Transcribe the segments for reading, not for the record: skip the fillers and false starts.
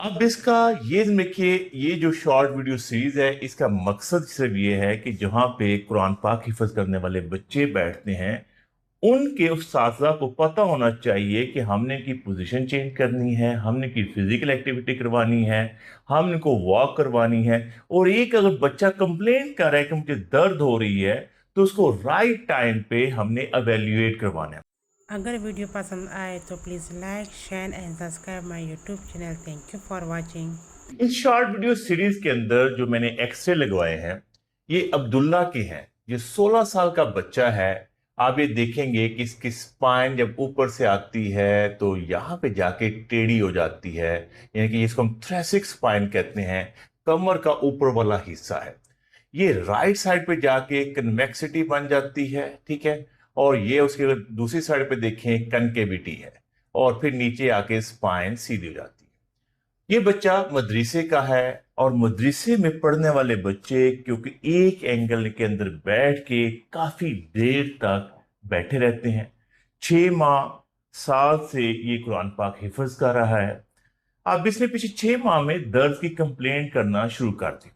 अब इसका ये देखिए, ये जो शॉर्ट वीडियो सीरीज है, इसका मकसद सिर्फ ये है कि जहां पे कुरान पाक हिफ्ज करने वाले बच्चे बैठते हैं, उनके उस्ताज़ा को पता होना चाहिए कि हमने की पोजीशन चेंज करनी है, हमने की फिजिकल एक्टिविटी करवानी है, हमने को वॉक करवानी है। और एक अगर बच्चा कंप्लेंट कर रहा है कि मुझे दर्द हो रही है, तो उसको राइट टाइम पे हमने एवेल्युएट करवाना है। अगर वीडियो पसंद आए तो please like share and subscribe my YouTube channel. Thank you for watching. इस शॉर्ट वीडियो सीरीज के अंदर जो मैंने एक्सरे लगवाए हैं, ये अब्दुल्ला के हैं। ये 16 साल का बच्चा है। आप ये देखेंगे कि इसकी स्पाइन जब ऊपर से आती है तो यहाँ पे जाके टेढ़ी हो जाती है, यानी कि इसको हम थ्रेसिक स्पाइन कहते हैं। कमर का ऊपर वाला हिस्सा है, ये राइट साइड पे जाके कन्वेक्सिटी बन जाती है, ठीक है। और ये उसके अगर दूसरी साइड पे देखें, कनकेविटी है। और फिर नीचे आके स्पाइन सीधी हो जाती है। ये बच्चा मदरसे का है, और मदरसे में पढ़ने वाले बच्चे क्योंकि एक एंगल के अंदर बैठ के काफी देर तक बैठे रहते हैं। 6 माह, साल से ये कुरान पाक हिफ्ज कर रहा है। अब इसने पिछले 6 माह में दर्द की कंप्लेंट करना शुरू कर दी।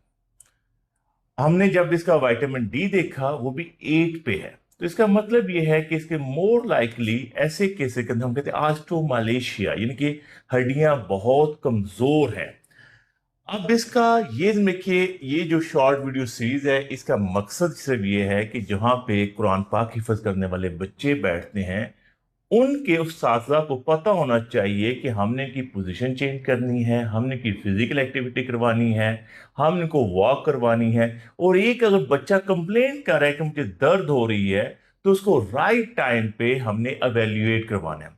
हमने जब इसका विटामिन डी देखा, वो भी 8 पे है। तो इसका मतलब ये है कि इसके मोर लाइकली ऐसे केसेस के अंदर हम कहते हैं ऑस्टियोमालेशिया, यानी कि हड्डियां बहुत कमजोर हैं। अब इसका ये देखिए, ये जो शॉर्ट वीडियो सीरीज है, इसका मकसद सिर्फ ये है कि जहां पे कुरान पाक हिफ्ज करने वाले बच्चे बैठते हैं, उनके उस्ताज़ा को पता होना चाहिए कि हमने की पोजीशन चेंज करनी है, हमने की फिजिकल एक्टिविटी करवानी है, हमने को वॉक करवानी है। और एक अगर बच्चा कंप्लेंट कर रहा है कि मुझे दर्द हो रही है, तो उसको राइट टाइम पे हमने एवेल्युएट करवाना है।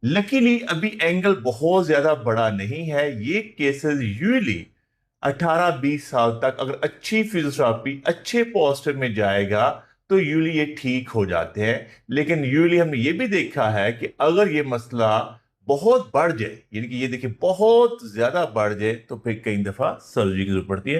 लकीली अभी एंगल बहुत ज्यादा बड़ा नहीं है। ये केसेस यूजली 18-20 साल तक अगर अच्छी फिजियोथेरेपी अच्छे पॉस्चर में जाएगा तो यूजली ये ठीक हो जाते हैं। लेकिन यूजली हमने ये भी देखा है कि अगर ये मसला बहुत बढ़ जाए, यानी कि ये देखिए बहुत ज्यादा बढ़ जाए, तो फिर कई दफा सर्जरी की जरूरत पड़ती है।